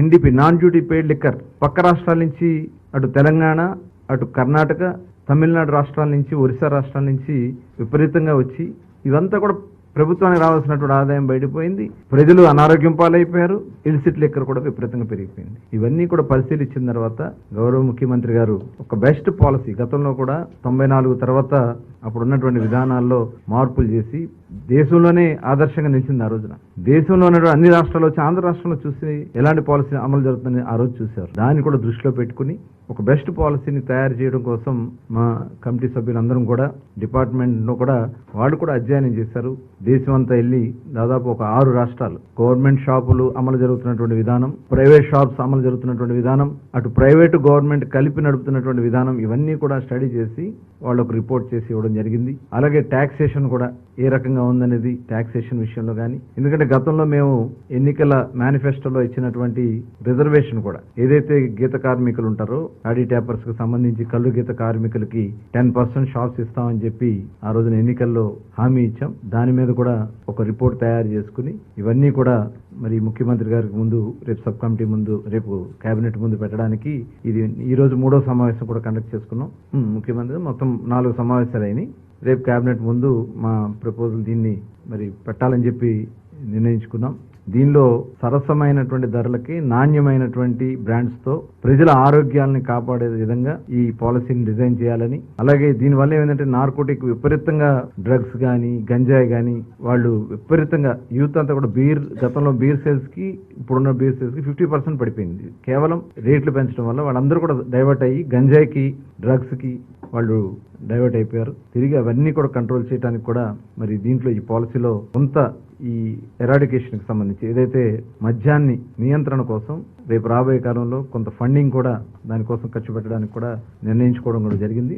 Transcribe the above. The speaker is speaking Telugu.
NDP non duty paid liquor పక్క రాష్ట్రాల నుంచి అటు తెలంగాణ, అటు కర్ణాటక, తమిళనాడు రాష్ట్రాల నుంచి, ఒరిస్సా రాష్ట్రాల నుంచి విపరీతంగా వచ్చి ఇదంతా కూడా ప్రభుత్వానికి రావాల్సినటువంటి ఆదాయం బయటపోయింది. ప్రజలు అనారోగ్యం పాలైపోయారు. ఇల్సిట్ లిక్కర్ కూడా విపరీతంగా పెరిగిపోయింది. ఇవన్నీ కూడా పరిశీలించిన తర్వాత గౌరవ ముఖ్యమంత్రి గారు ఒక బెస్ట్ పాలసీ, గతంలో కూడా 94 తర్వాత అప్పుడున్నటువంటి విధానాల్లో మార్పులు చేసి దేశంలోనే ఆదర్శంగా నిలిచింది. ఆ రోజున దేశంలో ఉన్నటువంటి అన్ని రాష్ట్రాల్లో వచ్చి ఆంధ్ర రాష్ట్రంలో చూసి ఎలాంటి పాలసీ అమలు జరుగుతుందని ఆ రోజు చూశారు. దాన్ని కూడా దృష్టిలో పెట్టుకుని ఒక బెస్ట్ పాలసీని తయారు చేయడం కోసం మా కమిటీ సభ్యులందరం కూడా డిపార్ట్మెంట్లో కూడా వాళ్ళు కూడా అధ్యయనం చేశారు. దేశం అంతా వెళ్ళి దాదాపు ఒక 6 రాష్ట్రాలు గవర్నమెంట్ షాపులు అమలు జరుగుతున్నటువంటి విధానం, ప్రైవేట్ షాప్స్ అమలు జరుగుతున్నటువంటి విధానం, అటు ప్రైవేటు గవర్నమెంట్ కలిపి నడుపుతున్నటువంటి విధానం, ఇవన్నీ కూడా స్టడీ చేసి వాళ్ళకు రిపోర్ట్ చేసి ఇవ్వడం జరిగింది. అలాగే ట్యాక్సేషన్ కూడా ఏ రకంగా ఉందనేది ట్యాక్సేషన్ విషయంలో కానీ, ఎందుకంటే గతంలో మేము ఎన్నికల మేనిఫెస్టోలో ఇచ్చినటువంటి రిజర్వేషన్ కూడా ఏదైతే గీత కార్మికులు ఉంటారో ఆడి ట్యాపర్స్ కు సంబంధించి కళ్ళు గీత కార్మికులకి 10% షాప్స్ ఇస్తామని చెప్పి ఆ రోజున ఎన్నికల్లో హామీ ఇచ్చాం. దాని మీద కూడా ఒక రిపోర్ట్ తయారు చేసుకుని ఇవన్నీ కూడా మరి ముఖ్యమంత్రి గారికి ముందు రేపు సబ్ కమిటీ ముందు రేపు కేబినెట్ ముందు పెట్టడానికి ఇది ఈ రోజు 3వ సమావేశం కూడా కండక్ట్ చేసుకున్నాం. ముఖ్యమంత్రి మొత్తం 4 సమావేశాలు అయినాయి. రేపు కేబినెట్ ముందు మా ప్రపోజల్ దీన్ని మరి పెట్టాలని చెప్పి నిర్ణయించుకున్నాం. దీనిలో సరసమైనటువంటి ధరలకి నాణ్యమైనటువంటి బ్రాండ్స్ తో ప్రజల ఆరోగ్యాలను కాపాడే విధంగా ఈ పాలసీని డిజైన్ చేయాలని, అలాగే దీనివల్ల ఏమైందంటే నార్కోటిక్ విపరీతంగా డ్రగ్స్ కానీ గంజాయి కానీ వాళ్ళు విపరీతంగా యూత్ అంతా కూడా గతంలో బీర్ సేల్స్ కి ఇప్పుడున్న బీర్ సేల్స్ కి 50% పడిపోయింది. కేవలం రేట్లు పెంచడం వల్ల వాళ్ళందరూ కూడా డైవర్ట్ అయ్యి గంజాయికి డ్రగ్స్ కి వాళ్ళు డైవర్ట్ అయిపోయారు. తిరిగి అవన్నీ కూడా కంట్రోల్ చేయడానికి కూడా మరి దీంట్లో ఈ పాలసీలో కొంత ఈ ఎరాడికేషన్ కి సంబంధించి ఏదైతే మద్యాన్ని నియంత్రణ కోసం రేపు రాబోయే కాలంలో కొంత ఫండింగ్ కూడా దానికోసం ఖర్చు పెట్టడానికి కూడా నిర్ణయించుకోవడం కూడా జరిగింది.